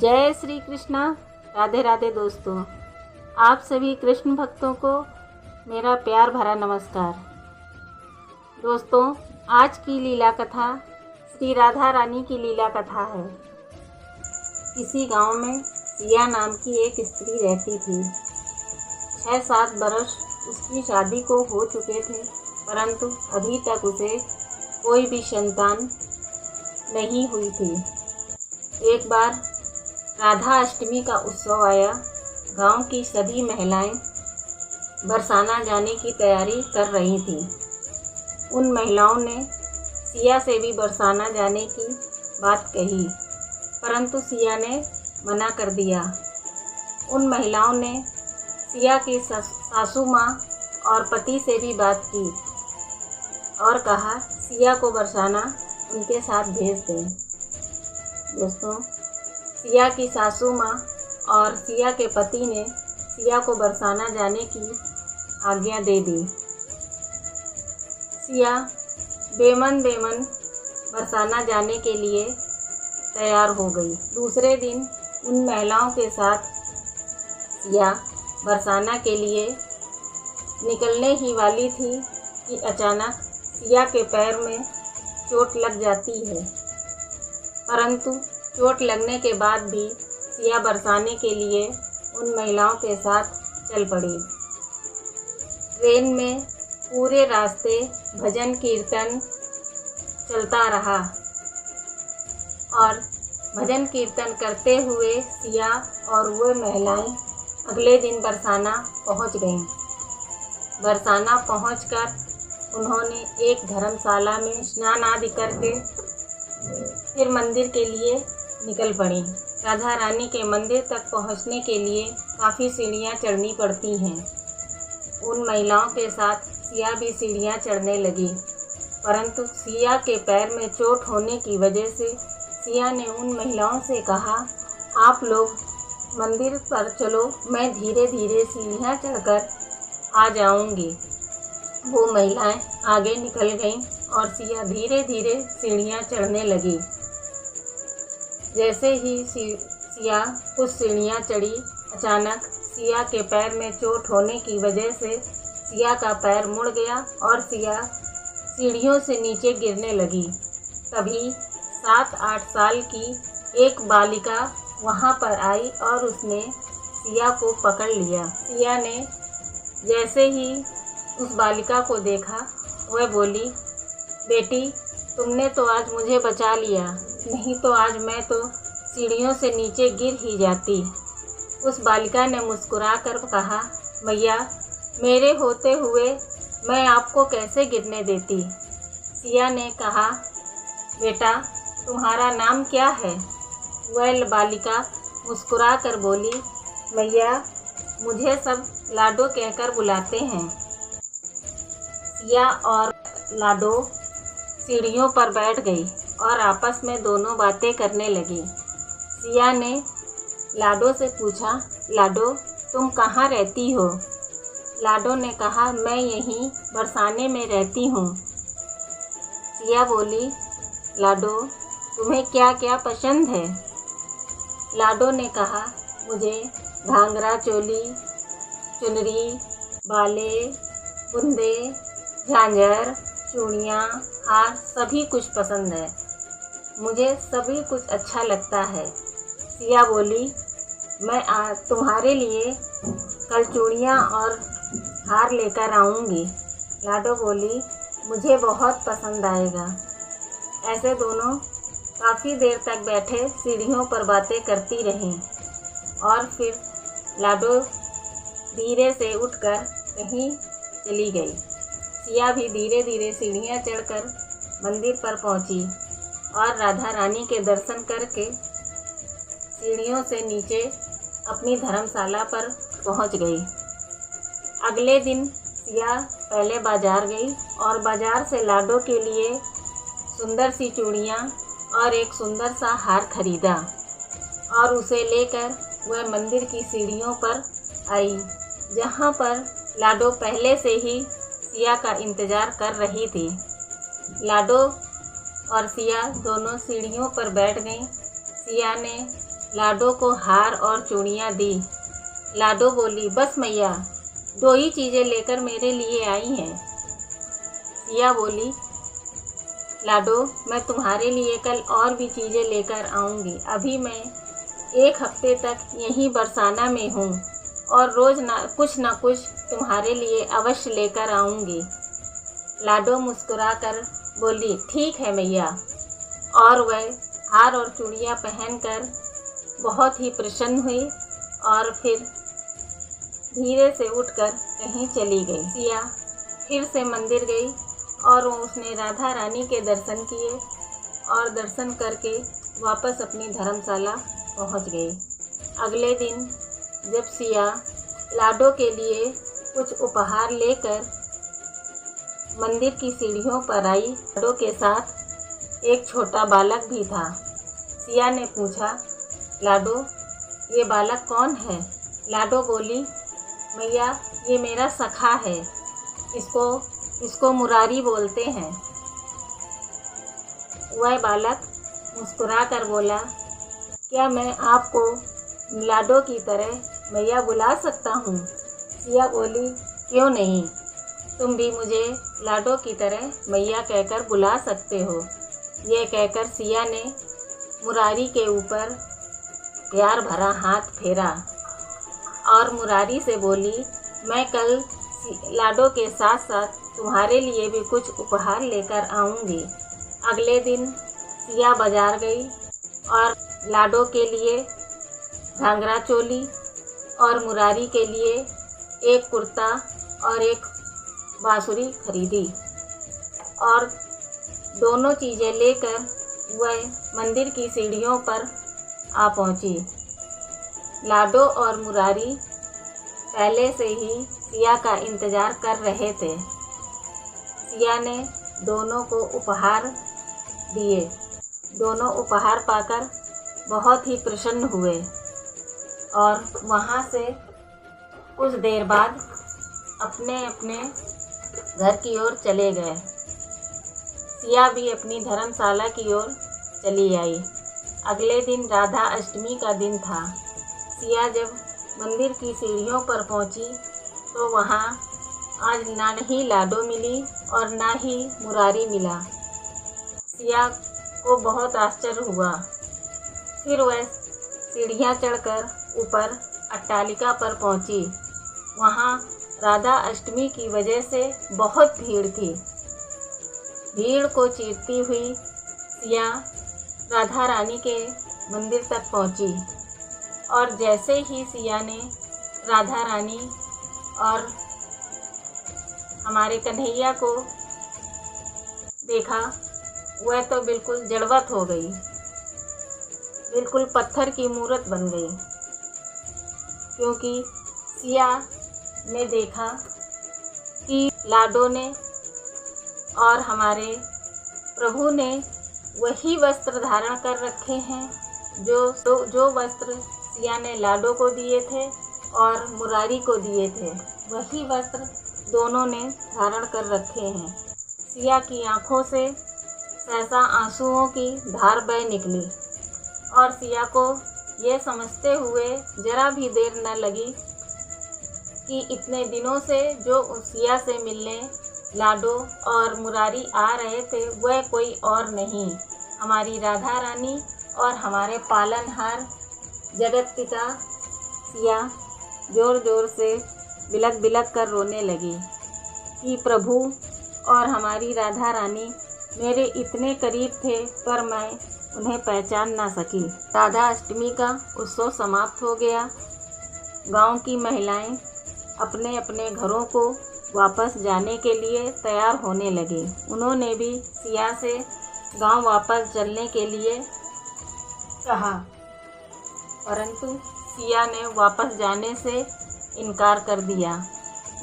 जय श्री कृष्णा। राधे राधे दोस्तों, आप सभी कृष्ण भक्तों को मेरा प्यार भरा नमस्कार। दोस्तों, आज की लीला कथा श्री राधा रानी की लीला कथा है। किसी गांव में सिया नाम की एक स्त्री रहती थी। 6-7 बरस उसकी शादी को हो चुके थे, परंतु अभी तक उसे कोई भी संतान नहीं हुई थी। एक बार राधा अष्टमी का उत्सव आया। गांव की सभी महिलाएं बरसाना जाने की तैयारी कर रही थीं। उन महिलाओं ने सिया से भी बरसाना जाने की बात कही, परंतु सिया ने मना कर दिया। उन महिलाओं ने सिया की सासू माँ और पति से भी बात की और कहा सिया को बरसाना उनके साथ भेज दें। दोस्तों, सिया की सासू माँ और सिया के पति ने सिया को बरसाना जाने की आज्ञा दे दी। सिया बेमन बरसाना जाने के लिए तैयार हो गई। दूसरे दिन उन महिलाओं के साथ सिया बरसाना के लिए निकलने ही वाली थी कि अचानक सिया के पैर में चोट लग जाती है, परंतु चोट लगने के बाद भी सिया बरसाने के लिए उन महिलाओं के साथ चल पड़ी। ट्रेन में पूरे रास्ते भजन कीर्तन चलता रहा और भजन कीर्तन करते हुए सिया और वह महिलाएं अगले दिन बरसाना पहुंच गईं। बरसाना पहुंचकर उन्होंने एक धर्मशाला में स्नान आदि करके फिर मंदिर के लिए निकल पड़ी। राधा रानी के मंदिर तक पहुंचने के लिए काफ़ी सीढ़ियां चढ़नी पड़ती हैं। उन महिलाओं के साथ सिया भी सीढ़ियां चढ़ने लगी, परंतु सिया के पैर में चोट होने की वजह से सिया ने उन महिलाओं से कहा, आप लोग मंदिर पर चलो, मैं धीरे धीरे सीढ़ियां चढ़कर आ जाऊंगी। वो महिलाएं आगे निकल गईं और सिया धीरे धीरे सीढ़ियां चढ़ने लगी। जैसे ही सिया कुछ सीढ़ियां चढ़ी, अचानक सिया के पैर में चोट होने की वजह से सिया का पैर मुड़ गया और सिया सीढ़ियों से नीचे गिरने लगी। तभी 7-8 साल की एक बालिका वहां पर आई और उसने सिया को पकड़ लिया। सिया ने जैसे ही उस बालिका को देखा, वह बोली, बेटी, तुमने तो आज मुझे बचा लिया, नहीं तो आज मैं तो सीढ़ियों से नीचे गिर ही जाती। उस बालिका ने मुस्कुराकर कहा, मैया, मेरे होते हुए मैं आपको कैसे गिरने देती। सिया ने कहा, बेटा, तुम्हारा नाम क्या है। वह बालिका मुस्कुराकर बोली, मैया, मुझे सब लाडो कहकर बुलाते हैं। सिया और लाडो सीढ़ियों पर बैठ गई और आपस में दोनों बातें करने लगी। सिया ने लाडो से पूछा, लाडो, तुम कहाँ रहती हो। लाडो ने कहा, मैं यहीं बरसाने में रहती हूँ। सिया बोली, लाडो, तुम्हें क्या क्या पसंद है। लाडो ने कहा, मुझे घाघरा चोली, चुनरी, बाले, बुंदे, झांझर, चूड़ियाँ, हार सभी कुछ पसंद है। मुझे सभी कुछ अच्छा लगता है। सिया बोली, मैं तुम्हारे लिए कल चूड़ियाँ और हार लेकर आऊँगी। लाडो बोली, मुझे बहुत पसंद आएगा। ऐसे दोनों काफ़ी देर तक बैठे सीढ़ियों पर बातें करती रहीं और फिर लाडो धीरे से उठकर कहीं चली गई। सिया भी धीरे धीरे सीढ़ियां चढ़कर मंदिर पर पहुंची और राधा रानी के दर्शन करके सीढ़ियों से नीचे अपनी धर्मशाला पर पहुंच गई। अगले दिन सिया पहले बाजार गई और बाजार से लाडो के लिए सुंदर सी चूड़ियां और एक सुंदर सा हार खरीदा और उसे लेकर वह मंदिर की सीढ़ियों पर आई, जहां पर लाडो पहले से ही सिया का इंतज़ार कर रही थी। लाडो और सिया दोनों सीढ़ियों पर बैठ गईं। सिया ने लाडो को हार और चूड़ियाँ दी। लाडो बोली, बस मैया, 2 ही चीज़ें लेकर मेरे लिए आई हैं। सिया बोली, लाडो, मैं तुम्हारे लिए कल और भी चीज़ें लेकर आऊँगी। अभी मैं 1 हफ्ते तक यहीं बरसाना में हूँ और रोज़ ना कुछ तुम्हारे लिए अवश्य लेकर आऊँगी। लाडो मुस्कुराकर बोली, ठीक है मैया। और वह हार और चूड़ियाँ पहनकर बहुत ही प्रसन्न हुई और फिर धीरे से उठकर कहीं चली गई। सिया फिर से मंदिर गई और उसने राधा रानी के दर्शन किए और दर्शन करके वापस अपनी धर्मशाला पहुंच गई। अगले दिन जब सिया लाडो के लिए कुछ उपहार लेकर मंदिर की सीढ़ियों पर आई, लाडो के साथ एक छोटा बालक भी था। सिया ने पूछा, लाडो, ये बालक कौन है? लाडो बोली, मैया, ये मेरा सखा है। इसको मुरारी बोलते हैं। वह बालक मुस्कुराकर बोला, क्या मैं आपको लाडो की तरह मैया बुला सकता हूँ? सिया बोली, क्यों नहीं, तुम भी मुझे लाडो की तरह मैया कहकर बुला सकते हो। यह कहकर सिया ने मुरारी के ऊपर प्यार भरा हाथ फेरा और मुरारी से बोली, मैं कल लाडो के साथ साथ तुम्हारे लिए भी कुछ उपहार लेकर आऊँगी। अगले दिन सिया बाजार गई और लाडो के लिए घाघरा चोली और मुरारी के लिए एक कुर्ता और एक बांसुरी खरीदी और दोनों चीज़ें लेकर वह मंदिर की सीढ़ियों पर आ पहुंची। लाडो और मुरारी पहले से ही सिया का इंतज़ार कर रहे थे। सिया ने दोनों को उपहार दिए। दोनों उपहार पाकर बहुत ही प्रसन्न हुए और वहाँ से कुछ देर बाद अपने अपने घर की ओर चले गए। सिया भी अपनी धर्मशाला की ओर चली आई। अगले दिन राधा अष्टमी का दिन था। सिया जब मंदिर की सीढ़ियों पर पहुंची तो वहाँ आज ना ही लाडो मिली और ना ही मुरारी मिला। सिया को बहुत आश्चर्य हुआ। फिर वह सीढ़ियाँ चढ़कर ऊपर अट्टालिका पर पहुंची। वहाँ राधा अष्टमी की वजह से बहुत भीड़ थी। भीड़ को चीरती हुई सिया राधा रानी के मंदिर तक पहुंची और जैसे ही सिया ने राधा रानी और हमारे कन्हैया को देखा, वह तो बिल्कुल जड़वत हो गई, बिल्कुल पत्थर की मूरत बन गई, क्योंकि सिया ने देखा कि लाडो ने और हमारे प्रभु ने वही वस्त्र धारण कर रखे हैं जो वस्त्र सिया ने लाडो को दिए थे और मुरारी को दिए थे। वही वस्त्र दोनों ने धारण कर रखे हैं। सिया की आंखों से सहसा आंसुओं की धार बह निकली और सिया को ये समझते हुए जरा भी देर न लगी कि इतने दिनों से जो सिया से मिलने लाडो और मुरारी आ रहे थे वह कोई और नहीं, हमारी राधा रानी और हमारे पालनहार जगत पिता। सिया ज़ोर ज़ोर से बिलख बिलख कर रोने लगी कि प्रभु और हमारी राधा रानी मेरे इतने करीब थे पर मैं उन्हें पहचान ना सकी। राधा अष्टमी का उत्सव समाप्त हो गया। गांव की महिलाएं अपने अपने घरों को वापस जाने के लिए तैयार होने लगी। उन्होंने भी सिया से गांव वापस चलने के लिए कहा, परंतु सिया ने वापस जाने से इनकार कर दिया।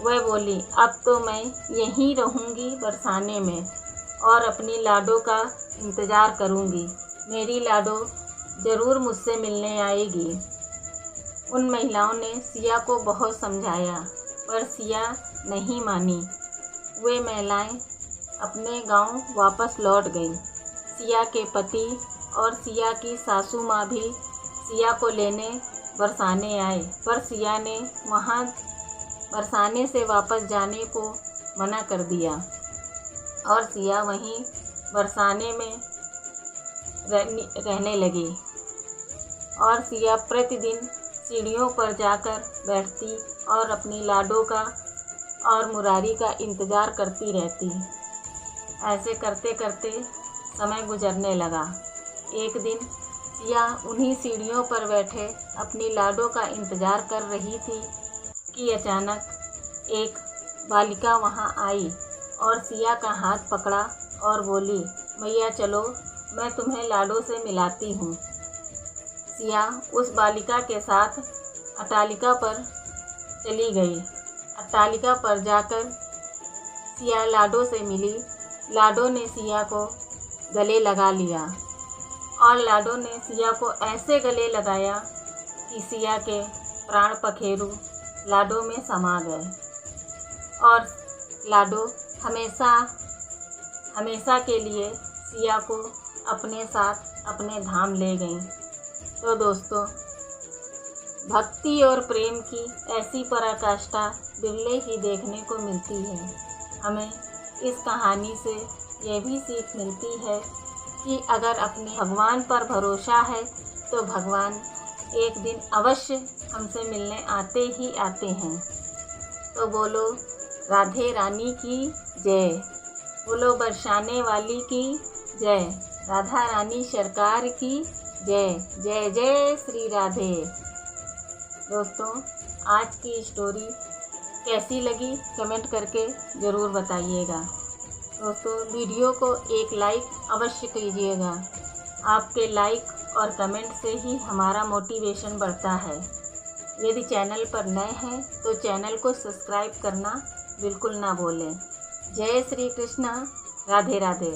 वह बोली, अब तो मैं यहीं रहूँगी बरसाने में और अपनी लाडो का इंतज़ार करूँगी। मेरी लाडो ज़रूर मुझसे मिलने आएगी। उन महिलाओं ने सिया को बहुत समझाया पर सिया नहीं मानी। वे महिलाएं अपने गांव वापस लौट गईं। सिया के पति और सिया की सासू माँ भी सिया को लेने बरसाने आए, पर सिया ने वहाँ बरसाने से वापस जाने को मना कर दिया और सिया वहीं बरसाने में रहने लगी। और सिया प्रतिदिन सीढ़ियों पर जाकर बैठती और अपनी लाडो का और मुरारी का इंतज़ार करती रहती। ऐसे करते करते समय गुजरने लगा। एक दिन सिया उन्हीं सीढ़ियों पर बैठे अपनी लाडो का इंतज़ार कर रही थी कि अचानक एक बालिका वहां आई और सिया का हाथ पकड़ा और बोली, मैया चलो, मैं तुम्हें लाडो से मिलाती हूँ। सिया उस बालिका के साथ अट्टालिका पर चली गई। अट्टालिका पर जाकर सिया लाडो से मिली। लाडो ने सिया को गले लगा लिया और लाडो ने सिया को ऐसे गले लगाया कि सिया के प्राण पखेरु लाडो में समा गए और लाडो हमेशा के लिए सिया को अपने साथ अपने धाम ले गई। तो दोस्तों, भक्ति और प्रेम की ऐसी पराकाष्ठा बिरले ही देखने को मिलती है। हमें इस कहानी से ये भी सीख मिलती है कि अगर अपने भगवान पर भरोसा है तो भगवान एक दिन अवश्य हमसे मिलने आते ही आते हैं। तो बोलो राधे रानी की जय, बोलो बरसाने वाली की जय, राधा रानी सरकार की जय। जय जय श्री राधे। दोस्तों, आज की स्टोरी कैसी लगी कमेंट करके ज़रूर बताइएगा। दोस्तों, वीडियो को एक लाइक अवश्य कीजिएगा। आपके लाइक और कमेंट से ही हमारा मोटिवेशन बढ़ता है। यदि चैनल पर नए हैं तो चैनल को सब्सक्राइब करना बिल्कुल ना भूलें। जय श्री कृष्णा, राधे राधे।